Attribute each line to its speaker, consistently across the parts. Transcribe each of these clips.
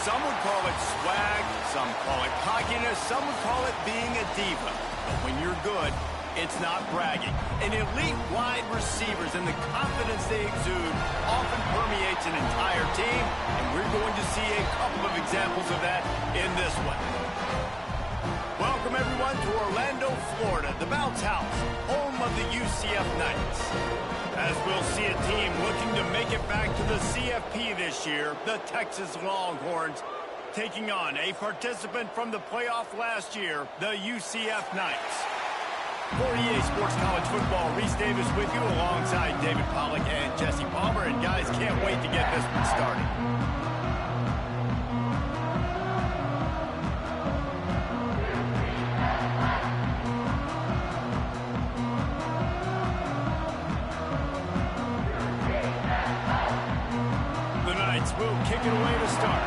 Speaker 1: Some would call it swag, some call it cockiness, some would call it being a diva. But when you're good, it's not bragging. And elite wide receivers and the confidence they exude often permeates an entire team, and we're going to see a couple of examples of that in this one. Welcome, everyone, to Orlando, Florida, the Bounce House, home of the UCF Knights. As we'll see a team looking to make it back to the CFP this year, the Texas Longhorns, taking on a participant from the playoff last year, the UCF Knights. For EA Sports College Football, Reese Davis with you alongside David Pollack and Jesse Palmer. And guys, can't wait to get this one started. The Knights will kick it away to start.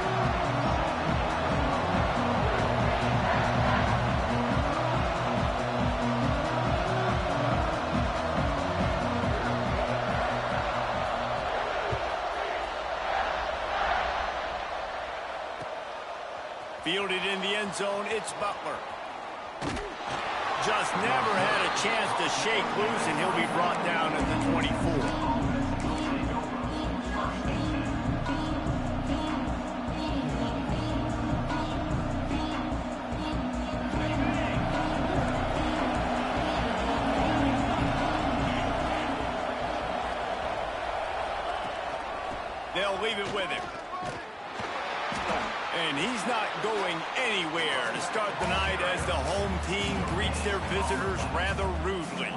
Speaker 1: Fielded in the end zone, it's Butler. Just never had a chance to shake loose, and he'll be brought down at the 24. They'll leave it with him. And he's not going anywhere to start the night as the home team greets their visitors rather rudely.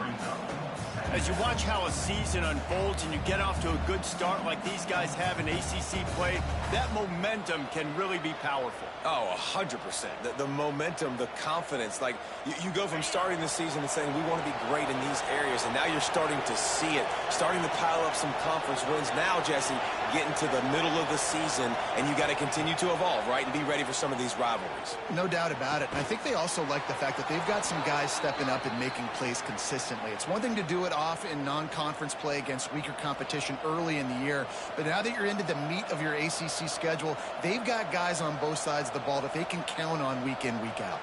Speaker 1: As you watch how a season unfolds and you get off to a good start like these guys have in ACC play, that momentum can really be powerful.
Speaker 2: Oh, 100%. The momentum, the confidence. Like, you go from starting the season and saying, we want to be great in these areas, and now you're starting to see it, starting to pile up some conference wins. Now, Jesse, getting to the middle of the season, and you got to continue to evolve, right, and be ready for some of these rivalries.
Speaker 3: No doubt about it. And I think they also like the fact that they've got some guys stepping up and making plays consistently. It's one thing to do it off in non-conference play against weaker competition early in the year, but now that you're into the meat of your ACC schedule, they've got guys on both sides of the ball that they can count on week in, week out.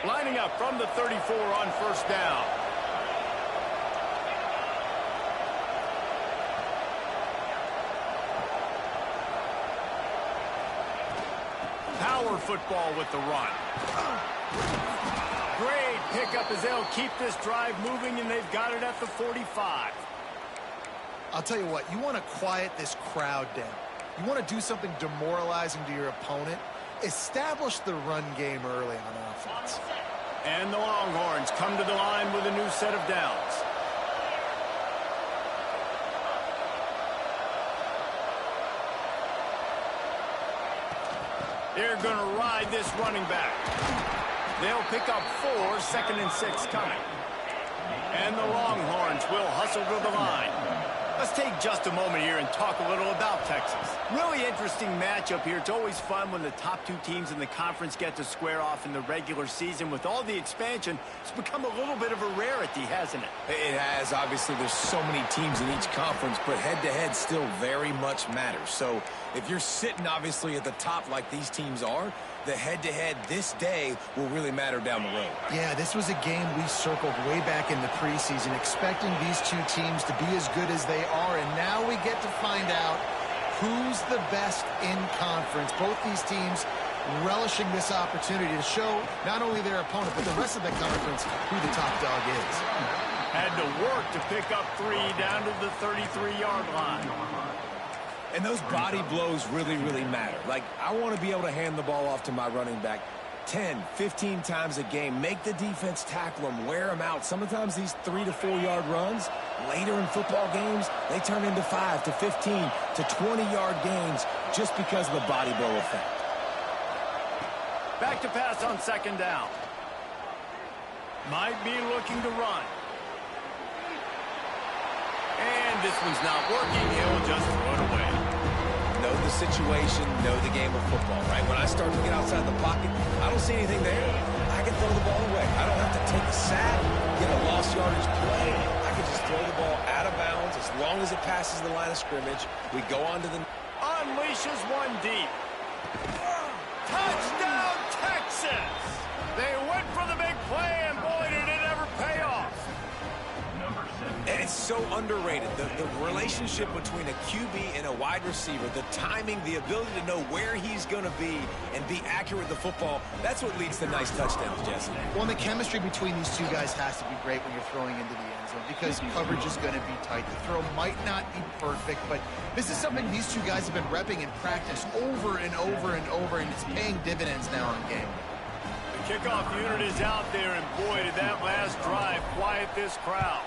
Speaker 1: Lining up from the 34 on first down. Power football with the run. Great pickup as they'll keep this drive moving, and they've got it at the 45.
Speaker 3: I'll tell you what, you want to quiet this crowd down. You want to do something demoralizing to your opponent. Establish the run game early on offense.
Speaker 1: And the Longhorns come to the line with a new set of downs. They're going to ride this running back. They'll pick up 4, 2nd and 6 coming. And the Longhorns will hustle to the line. Let's take just a moment here and talk a little about Texas. Really interesting matchup here. It's always fun when the top two teams in the conference get to square off in the regular season. With all the expansion, it's become a little bit of a rarity, hasn't it?
Speaker 2: It has. Obviously, there's so many teams in each conference, but head-to-head still very much matters. So if you're sitting, obviously, at the top like these teams are, the head-to-head this day will really matter down the road.
Speaker 3: Yeah, this was a game we circled way back in the preseason, expecting these two teams to be as good as they are, and now we get to find out who's the best in conference. Both these teams relishing this opportunity to show not only their opponent, but the rest of the conference who the top dog is.
Speaker 1: Had to work to pick up 3 down to the 33-yard line.
Speaker 2: And those body blows really, really matter. Like, I want to be able to hand the ball off to my running back 10, 15 times a game. Make the defense tackle them, wear them out. Sometimes these 3 to 4 yard runs, later in football games, they turn into 5 to 15 to 20-yard gains just because of the body blow effect.
Speaker 1: Back to pass on 2nd down. Might be looking to run. And this one's not working. He'll just throw it away.
Speaker 2: Know the situation, know the game of football, right? When I start to get outside the pocket, I don't see anything there. I can throw the ball away. I don't have to take a sack, get a lost yardage play. I can just throw the ball out of bounds as long long as it passes the line of scrimmage, we go on to the...
Speaker 1: Unleashes one deep. Touchdown, Texas! They went for the big play, and boy, did it ever pay off.
Speaker 2: And it's so underrated. The relationship between a QB and a wide receiver, the timing, the ability to know where he's going to be and be accurate with the football, that's what leads to nice touchdowns, Jesse.
Speaker 3: Well, the chemistry between these two guys has to be great when you're throwing into the end zone because coverage is going to be tight. The throw might not be perfect, but this is something these two guys have been repping in practice over and over and over, and it's paying dividends now in game.
Speaker 1: The kickoff unit is out there, and boy, did that last drive quiet this crowd.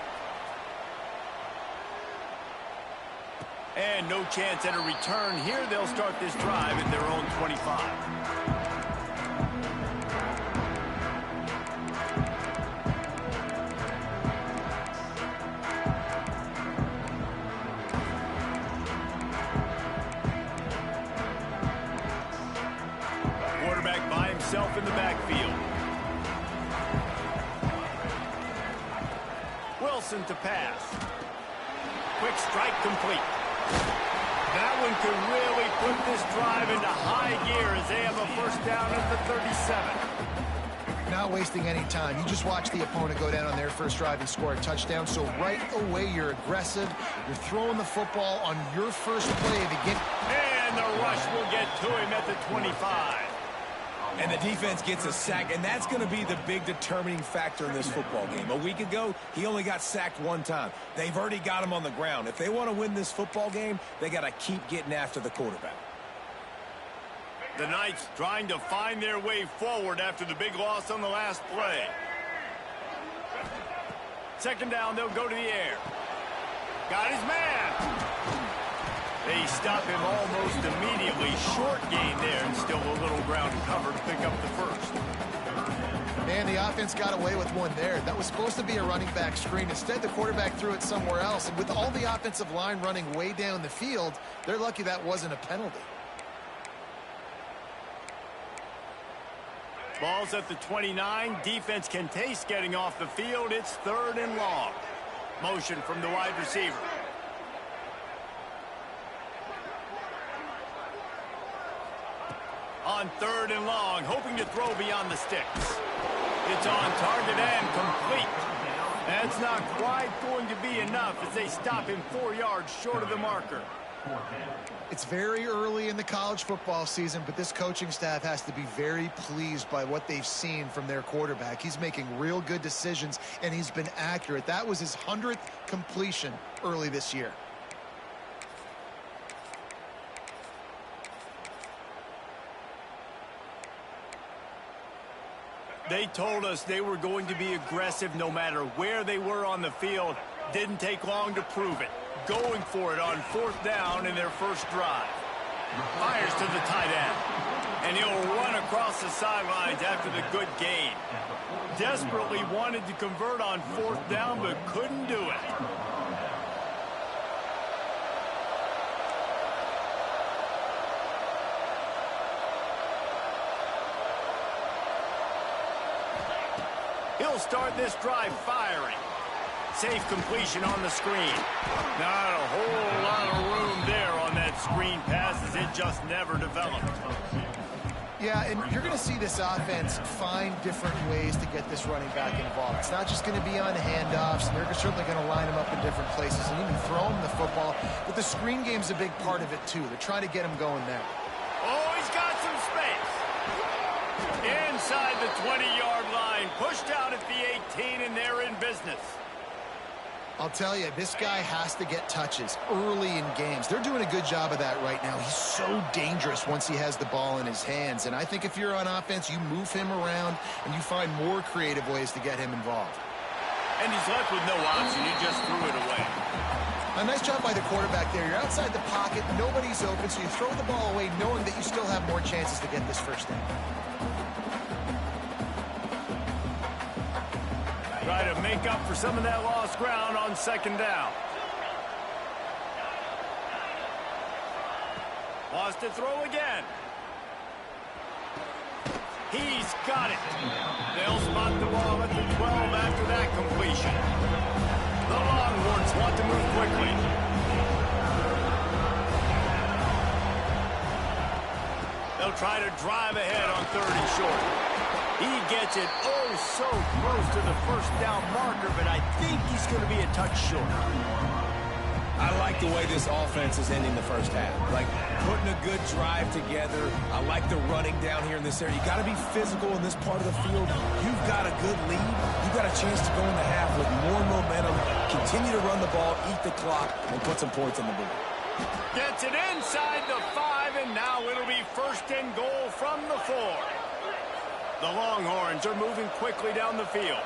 Speaker 1: And no chance at a return here. They'll start this drive at their own 25. Quarterback by himself in the backfield. Wilson to pass. Quick strike complete. That one could really put this drive into high gear as they have a first down at the 37.
Speaker 3: Not wasting any time. You just watch the opponent go down on their first drive and score a touchdown. So right away, you're aggressive. You're throwing the football on your first play to get...
Speaker 1: And the rush will get to him at the 25.
Speaker 2: And the defense gets a sack, and that's going to be the big determining factor in this football game. A week ago, he only got sacked one time. They've already got him on the ground. If they want to win this football game, they got to keep getting after the quarterback.
Speaker 1: The Knights trying to find their way forward after the big loss on the last play. Second down, they'll go to the air. Got his man. They stop him almost immediately. Short gain there, and still a little ground to cover to pick up the first.
Speaker 3: Man, the offense got away with one there. That was supposed to be a running back screen. Instead, the quarterback threw it somewhere else. And with all the offensive line running way down the field, they're lucky that wasn't a penalty.
Speaker 1: Ball's at the 29. Defense can taste getting off the field. It's 3rd and long. Motion from the wide receiver. On 3rd and long, hoping to throw beyond the sticks. It's on target and complete. That's not quite going to be enough as they stop him 4 yards short of the marker.
Speaker 3: It's very early in the college football season, but this coaching staff has to be very pleased by what they've seen from their quarterback. He's making real good decisions, and he's been accurate. That was his 100th completion early this year.
Speaker 1: They told us they were going to be aggressive no matter where they were on the field. Didn't take long to prove it. Going for it on 4th down in their first drive. Fires to the tight end. And he'll run across the sidelines after the good gain. Desperately wanted to convert on 4th down, but couldn't do it. He'll start this drive firing. Safe completion on the screen. Not a whole lot of room there on that screen pass as it just never developed.
Speaker 3: Yeah, and you're going to see this offense find different ways to get this running back involved. It's not just going to be on handoffs, and they're certainly going to line him up in different places and even throw him the football. But the screen game's a big part of it, too. They're trying to get him going there.
Speaker 1: Oh, he's got some space. Inside the 20-yard line, pushed out at the 18, and they're in business.
Speaker 3: I'll tell you, this guy has to get touches early in games. They're doing a good job of that right now. He's so dangerous once he has the ball in his hands. And I think if you're on offense, you move him around and you find more creative ways to get him involved.
Speaker 1: And he's left with no option. He just threw it away.
Speaker 3: A nice job by the quarterback there. You're outside the pocket. Nobody's open, so you throw the ball away knowing that you still have more chances to get this first down.
Speaker 1: Try to make up for some of that lost ground on 2nd down. Wants to throw again. He's got it. They'll spot the ball at the 12 after that completion. The Longhorns want to move quickly. They'll try to drive ahead on 3rd and short. He gets it oh so close to the first down marker, but I think he's going to be a touch short.
Speaker 2: I like the way this offense is ending the first half. Like, putting a good drive together. I like the running down here in this area. You got to be physical in this part of the field. You've got a good lead. You've got a chance to go in the half with more momentum, continue to run the ball, eat the clock, and put some points on the board.
Speaker 1: Gets it inside the 5, and now it'll be 1st and goal from the 4. The Longhorns are moving quickly down the field.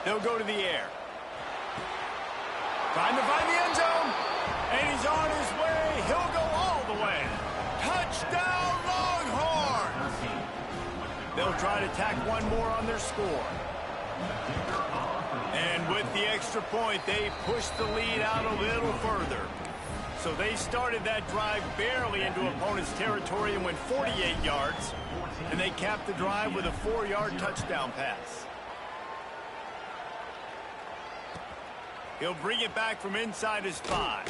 Speaker 1: They'll go to the air. Trying to find the end zone. And he's on his way. He'll go all the way. Touchdown, Longhorns! They'll try to tack one more on their score. And with the extra point, they push the lead out a little further. So they started that drive barely into opponent's territory and went 48 yards. And they capped the drive with a 4-yard touchdown pass. He'll bring it back from inside his 5.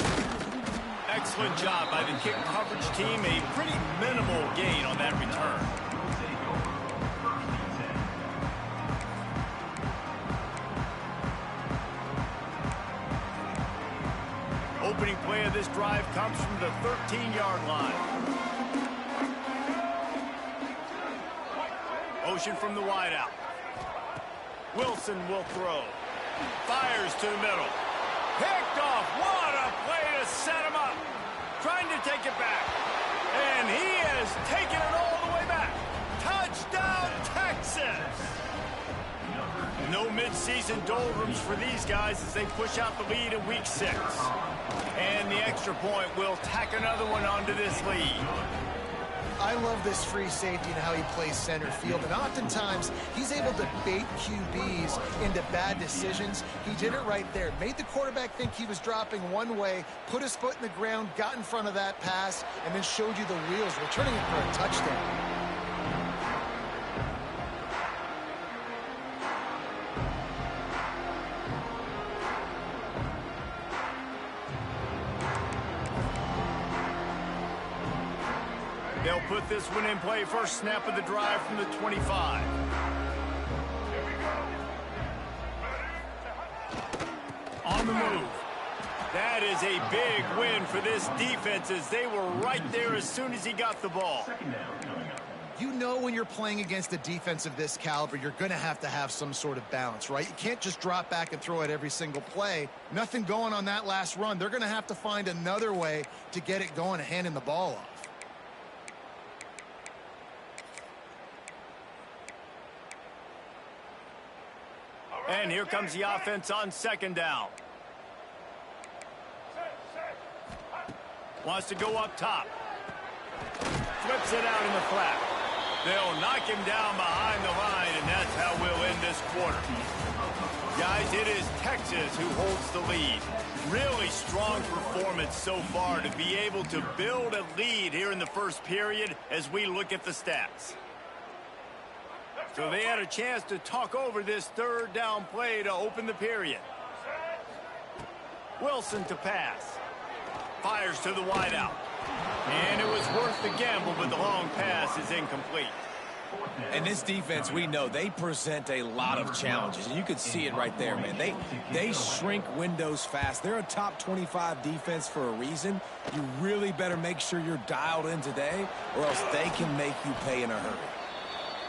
Speaker 1: Excellent job by the kick coverage team. A pretty minimal gain on that return. Opening play of this drive comes from the 13-yard line. Motion from the wideout. Wilson will throw. Fires to the middle. Picked off. What a play to set him up. Trying to take it back. And he has taken it all the way back. Touchdown, Texas. No midseason doldrums for these guys as they push out the lead in week 6. And the extra point will tack another one onto this lead.
Speaker 3: I love this free safety and how he plays center field, and oftentimes he's able to bait QBs into bad decisions. He did it right there. Made the quarterback think he was dropping one way, put his foot in the ground, got in front of that pass, and then showed you the wheels, returning it for a touchdown.
Speaker 1: They'll put this one in play. First snap of the drive from the 25. On the move. That is a big win for this defense as they were right there as soon as he got the ball.
Speaker 3: You know when you're playing against a defense of this caliber, you're going to have some sort of balance, right? You can't just drop back and throw it every single play. Nothing going on that last run. They're going to have to find another way to get it going and handing the ball off.
Speaker 1: And here comes the offense on 2nd down. Wants to go up top. Flips it out in the flat. They'll knock him down behind the line, and that's how we'll end this quarter. Guys, it is Texas who holds the lead. Really strong performance so far to be able to build a lead here in the first period as we look at the stats. So they had a chance to talk over this 3rd down play to open the period. Wilson to pass. Fires to the wideout. And it was worth the gamble, but the long pass is incomplete.
Speaker 2: And this defense, we know, they present a lot of challenges. And you can see it right there, man. They shrink windows fast. They're a top 25 defense for a reason. You really better make sure you're dialed in today, or else they can make you pay in a hurry.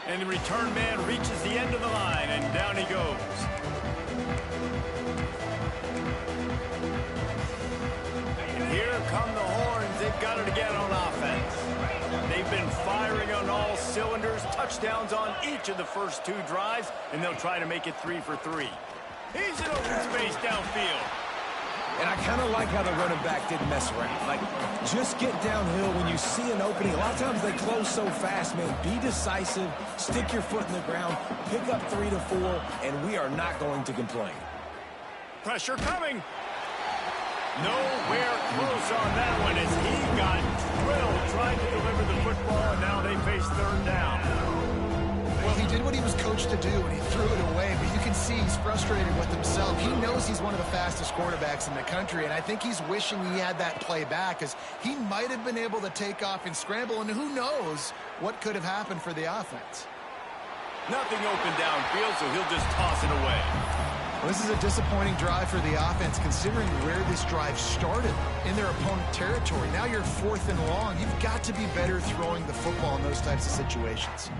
Speaker 1: And the return man reaches the end of the line, and down he goes. And here come the Horns. They've got it again on offense. They've been firing on all cylinders, touchdowns on each of the first 2 drives, and they'll try to make it 3 for 3. He's in open space downfield.
Speaker 2: And I kind of like how the running back didn't mess around. Like, just get downhill when you see an opening. A lot of times they close so fast, man. Be decisive, stick your foot in the ground, pick up 3 to 4, and we are not going to complain.
Speaker 1: Pressure coming. Nowhere close on that one as he got drilled trying to deliver the football, and now they face 3rd down.
Speaker 3: Well, he did what he was coached much to do, and he threw it away, but you can see he's frustrated with himself. He knows he's one of the fastest quarterbacks in the country, and I think he's wishing he had that play back, because he might have been able to take off and scramble, and who knows what could have happened for the offense.
Speaker 1: Nothing open downfield, so he'll just toss it away.
Speaker 3: Well, this is a disappointing drive for the offense, considering where this drive started, in their opponent territory. Now you're 4th and long. You've got to be better throwing the football in those types of situations.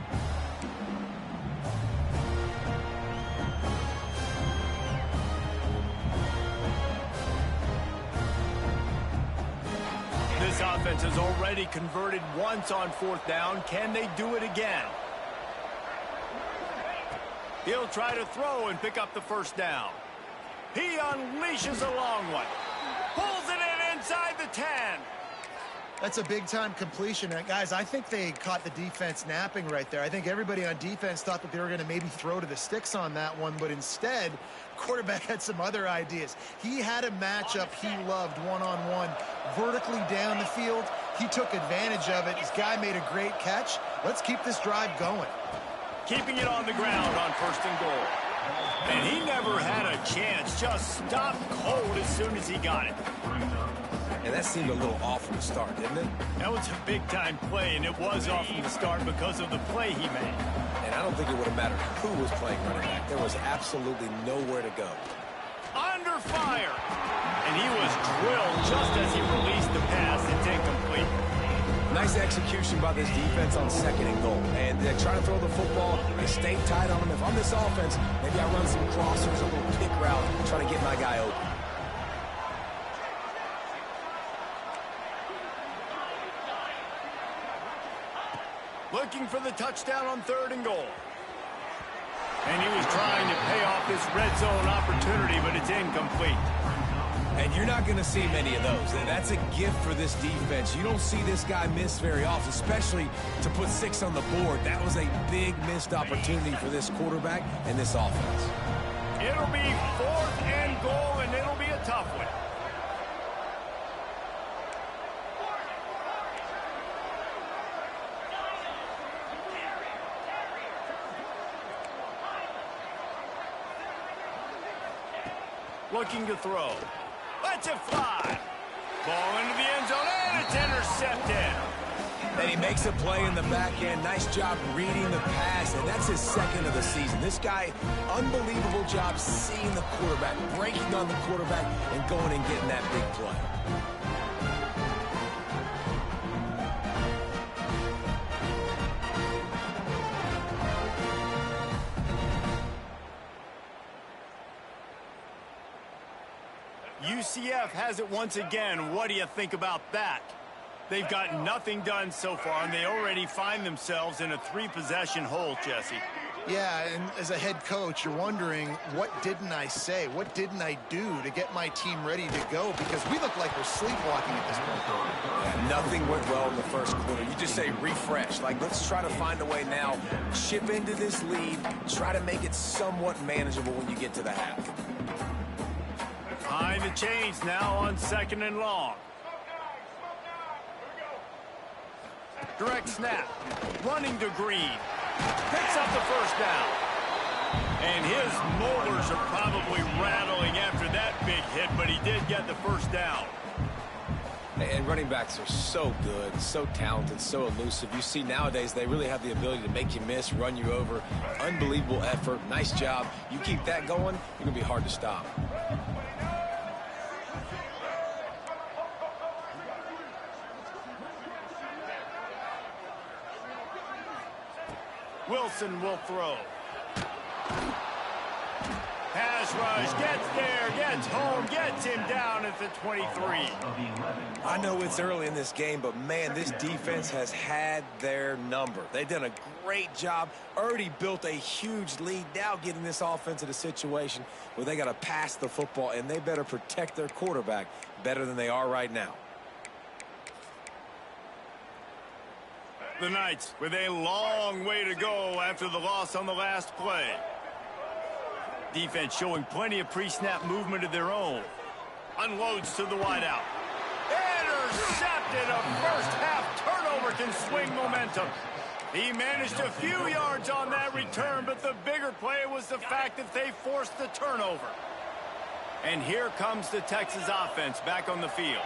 Speaker 1: This offense has already converted once on 4th down. Can they do it again? He'll try to throw and pick up the 1st down. He unleashes a long one. Pulls it in inside the 10.
Speaker 3: That's a big-time completion. And guys, I think they caught the defense napping right there. I think everybody on defense thought that they were going to maybe throw to the sticks on that one, but instead, quarterback had some other ideas. He had a matchup he loved one-on-one, vertically down the field. He took advantage of it. His guy made a great catch. Let's keep this drive going.
Speaker 1: Keeping it on the ground on 1st and goal. And he never had a chance. Just stopped cold as soon as he got it.
Speaker 2: And that seemed a little off from the start, didn't it?
Speaker 1: That was a big-time play, and it was off from the start because of the play he made.
Speaker 2: And I don't think it would have mattered who was playing running back. There was absolutely nowhere to go.
Speaker 1: Under fire. And he was drilled just as he released the pass. It's incomplete.
Speaker 2: Nice execution by this defense on 2nd and goal. And they try to throw the football. They stay tight on them. If I'm this offense, maybe I run some crossers, a little pick route, try to get my guy open.
Speaker 1: Looking for the touchdown on 3rd and goal. And he was trying to pay off this red zone opportunity, but it's incomplete.
Speaker 2: And you're not going to see many of those. And that's a gift for this defense. You don't see this guy miss very often, especially to put 6 on the board. That was a big missed opportunity for this quarterback and this offense.
Speaker 1: It'll be 4th and goal, and it'll be a tough one. Looking to throw. Lets it fly. Ball into the end zone, and it's intercepted.
Speaker 2: And he makes a play in the back end. Nice job reading the pass, and that's his 2nd of the season. This guy, unbelievable job seeing the quarterback, breaking on the quarterback, and going and getting that big play.
Speaker 1: UCF has it once again. What do you think about that? They've got nothing done so far, and they already find themselves in a 3-possession hole, Jesse.
Speaker 3: Yeah, and as a head coach, you're wondering, what didn't I say? What didn't I do to get my team ready to go? Because we look like we're sleepwalking at this point.
Speaker 2: Yeah, nothing went well in the 1st quarter. You just say refresh. Like, let's try to find a way now. Chip into this lead. Try to make it somewhat manageable when you get to the half.
Speaker 1: Behind the chains now on 2nd and long. Direct snap. Running to Green. Picks up the 1st down. And his molars are probably rattling after that big hit, but he did get the 1st down.
Speaker 2: And running backs are so good, so talented, so elusive. You see nowadays they really have the ability to make you miss, run you over. Unbelievable effort. Nice job. You keep that going, you're going to be hard to stop.
Speaker 1: Wilson will throw. Pass rush, gets there, gets home, gets him down at the 23.
Speaker 2: I know it's early in this game, but man, this defense has had their number. They've done a great job, already built a huge lead, now getting this offense in a situation where they got to pass the football, and they better protect their quarterback better than they are right now.
Speaker 1: The Knights with a long way to go after the loss on the last play. Defense showing plenty of pre-snap movement of their own. Unloads to the wideout. Intercepted. A first half turnover can swing momentum. He managed a few yards on that return, but the bigger play was the fact that they forced the turnover. And here comes the Texas offense back on the field.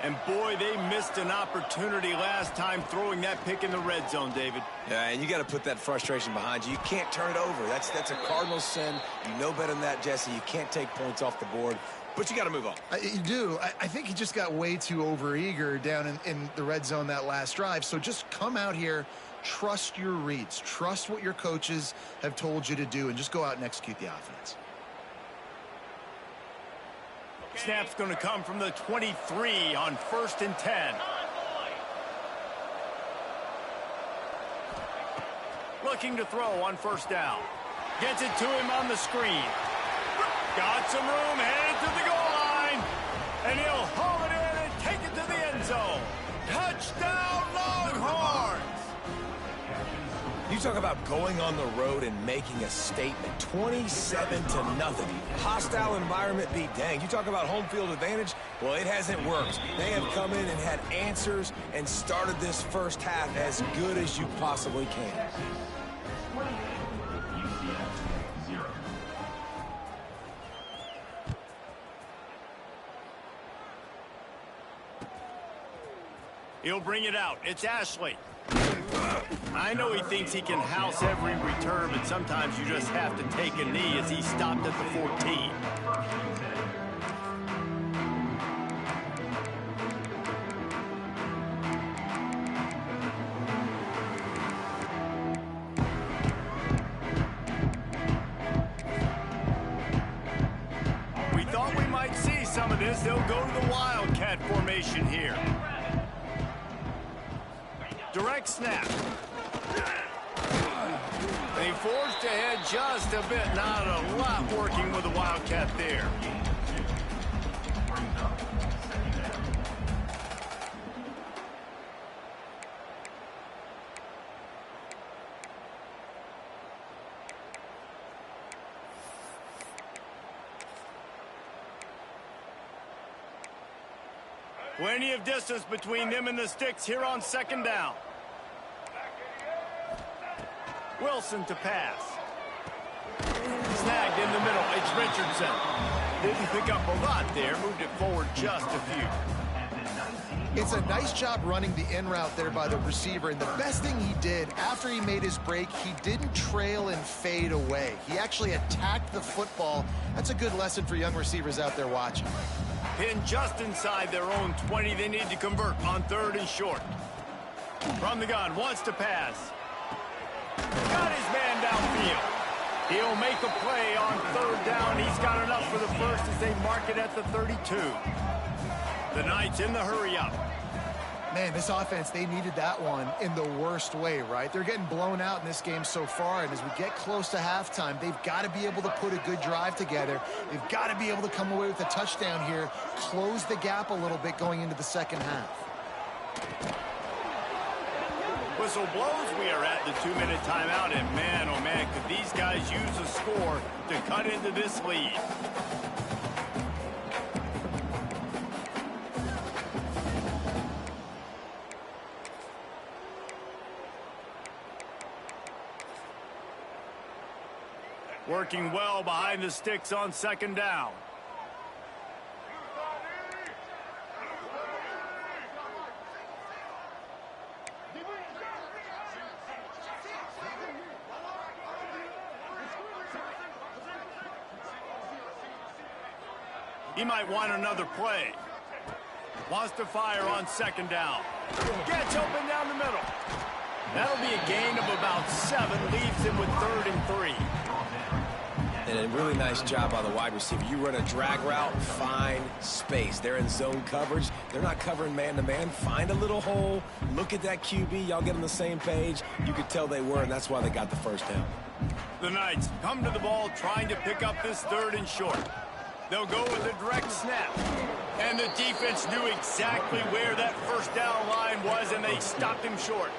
Speaker 1: And boy, they missed an opportunity last time throwing that pick in the red zone, David.
Speaker 2: Yeah, and you got to put that frustration behind you. You can't turn it over. That's a Cardinals sin. You know better than that, Jesse. You can't take points off the board, but you got to move on.
Speaker 3: You do. I think he just got way too overeager down in the red zone that last drive. So just come out here, trust your reads, trust what your coaches have told you to do, and just go out and execute the offense.
Speaker 1: Snap's going to come from the 23 on 1st and 10. Looking to throw on 1st down. Gets it to him on the screen. Got some room, headed to the goal line. And he'll haul it in and take it to the end zone. Touchdown, Longhorns!
Speaker 2: You talk about going on the road and making a statement. 27-0. Hostile environment be dang. You talk about home field advantage. Well, it hasn't worked. They have come in and had answers and started this first half as good as you possibly can.
Speaker 1: He'll bring it out. It's Ashley. I know he thinks he can house every return, but sometimes you just have to take a knee as he stopped at the 14. We thought we might see some of this. They'll go to the Wildcat formation here. Direct snap. They forced ahead just a bit. Not a lot working with the Wildcat there. Plenty of distance between them and the sticks here on 2nd down. Wilson to pass. Snagged in the middle. It's Richardson. Didn't pick up a lot there. Moved it forward just a few.
Speaker 3: It's a nice job running the in route there by the receiver. And the best thing he did after he made his break, he didn't trail and fade away. He actually attacked the football. That's a good lesson for young receivers out there watching.
Speaker 1: Pinned just inside their own 20. They need to convert on 3rd and short. From the gun, wants to pass. Got his man downfield. He'll make a play on 3rd down. He's got enough for the first as they mark it at the 32. The Knights in the hurry-up.
Speaker 3: Man, this offense, they needed that one in the worst way, right? They're getting blown out in this game so far, and as we get close to halftime, they've got to be able to put a good drive together. They've got to be able to come away with a touchdown here, close the gap a little bit going into the second half.
Speaker 1: Whistle blows. We are at the 2-minute timeout, and man, oh man, could these guys use a score to cut into this lead. Working well behind the sticks on 2nd down. He might want another play. Wants to fire on 2nd down. Gets open down the middle. That'll be a gain of about 7. Leaves him with 3rd and 3.
Speaker 2: And a really nice job by the wide receiver. You run a drag route, find space. They're in zone coverage. They're not covering man-to-man. Find a little hole. Look at that QB. Y'all get on the same page. You could tell they were, and that's why they got the first down.
Speaker 1: The Knights come to the ball trying to pick up this 3rd and short. They'll go with a direct snap. And the defense knew exactly where that 1st down line was, and they stopped him short.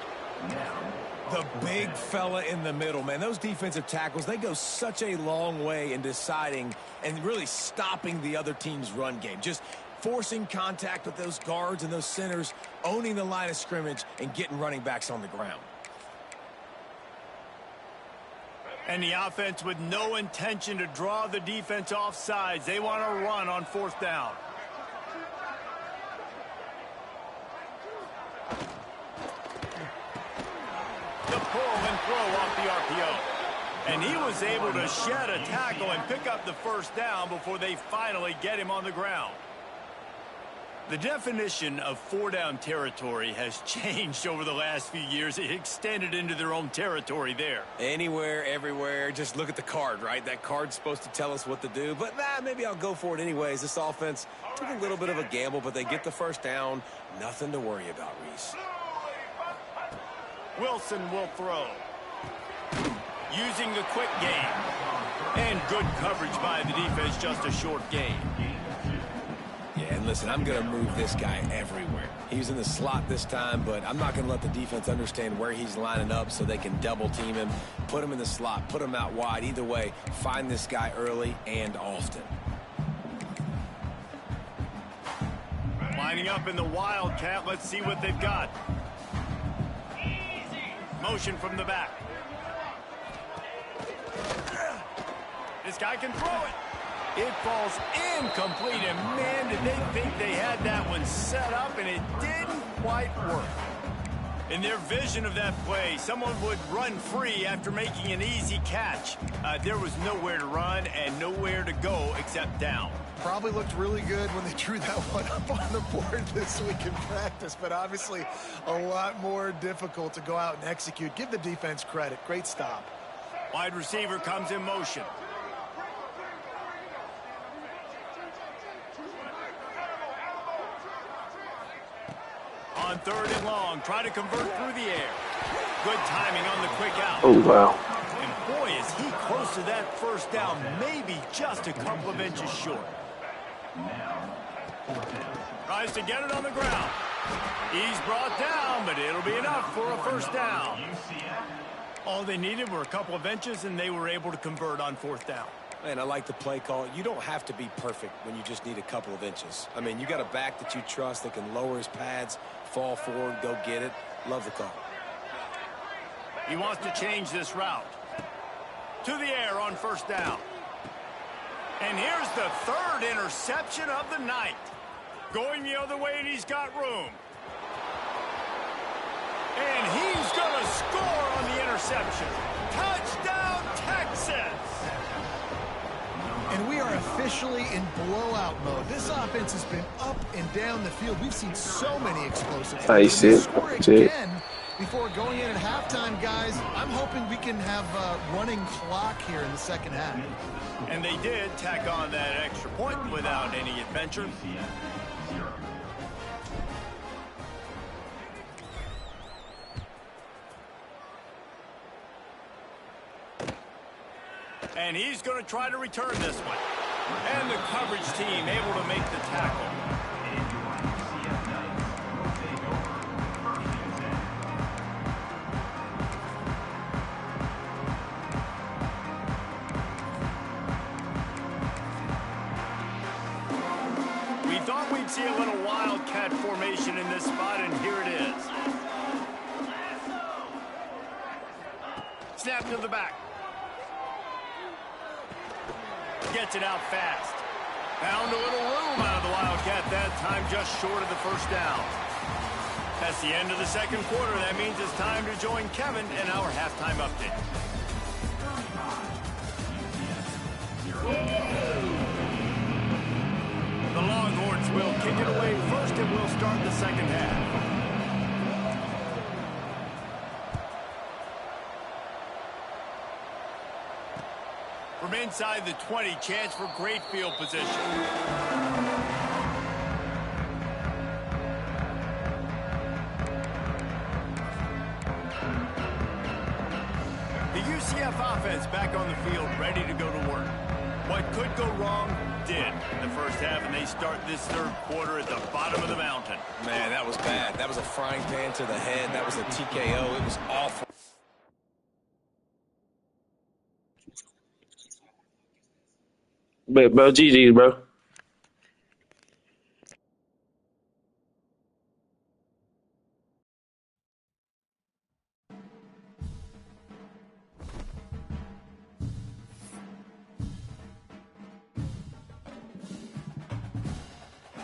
Speaker 2: The big fella in the middle, man. Those defensive tackles, they go such a long way in deciding and really stopping the other team's run game. Just forcing contact with those guards and those centers, owning the line of scrimmage, and getting running backs on the ground.
Speaker 1: And the offense with no intention to draw the defense off sides. They want to run on 4th down. The pull and throw off the RPO. And he was able to shed a tackle and pick up the 1st down before they finally get him on the ground. The definition of 4-down territory has changed over the last few years. It extended into their own territory there.
Speaker 2: Anywhere, everywhere, just look at the card, right? That card's supposed to tell us what to do, but maybe I'll go for it anyways. This offense took a little bit of a gamble, but they get the 1st down. Nothing to worry about, Reese.
Speaker 1: Wilson will throw. Using the quick game. And good coverage by the defense, just a short gain.
Speaker 2: Yeah, and listen, I'm going to move this guy everywhere. He's in the slot this time, but I'm not going to let the defense understand where he's lining up so they can double team him, put him in the slot, put him out wide. Either way, find this guy early and often.
Speaker 1: Lining up in the Wildcat. Let's see what they've got. Motion from the back. This guy can throw it. It falls incomplete, and man, did they think they had that one set up, and it didn't quite work. In their vision of that play, someone would run free after making an easy catch. There was nowhere to run and nowhere to go except down.
Speaker 3: Probably looked really good when they drew that one up on the board this week in practice, but obviously a lot more difficult to go out and execute. Give the defense credit. Great stop.
Speaker 1: Wide receiver comes in motion. On 3rd and long, try to convert through the air. Good timing on the quick out.
Speaker 4: Oh, wow.
Speaker 1: And boy, is he close to that 1st down, maybe just a couple of inches short. Tries to get it on the ground. He's brought down, but it'll be enough for a 1st down. All they needed were a couple of inches, and they were able to convert on 4th down.
Speaker 2: Man, I like the play call. You don't have to be perfect when you just need a couple of inches. I mean, you got a back that you trust that can lower his pads, fall forward, go get it. Love the call.
Speaker 1: He wants to change this route. To the air on 1st down. And here's the 3rd interception of the night. Going the other way, and he's got room. And he's going to score on the interception. Touchdown, Texas!
Speaker 3: And we are officially in blowout mode. This offense has been up and down the field. We've seen so many explosive plays. Score again before going in at halftime, guys. I'm hoping we can have a running clock here in the 2nd half.
Speaker 1: And they did tack on that extra point without any adventure. And he's going to try to return this one. And the coverage team able to make the tackle. We thought we'd see a little Wildcat formation in this spot, and here it is. Snap to the back. Gets it out fast. Found a little room out of the Wildcat that time, just short of the 1st down. That's the end of the 2nd quarter. That means it's time to join Kevin in our halftime update. The Longhorns will kick it away first, and we'll start the 2nd half. From inside the 20, chance for great field position. The UCF offense back on the field, ready to go to work. What could go wrong did in the 1st half, and they start this 3rd quarter at the bottom of the mountain.
Speaker 2: Man, that was bad. That was a frying pan to the head. That was a TKO. It was awful.
Speaker 4: But, bro, GG's, bro.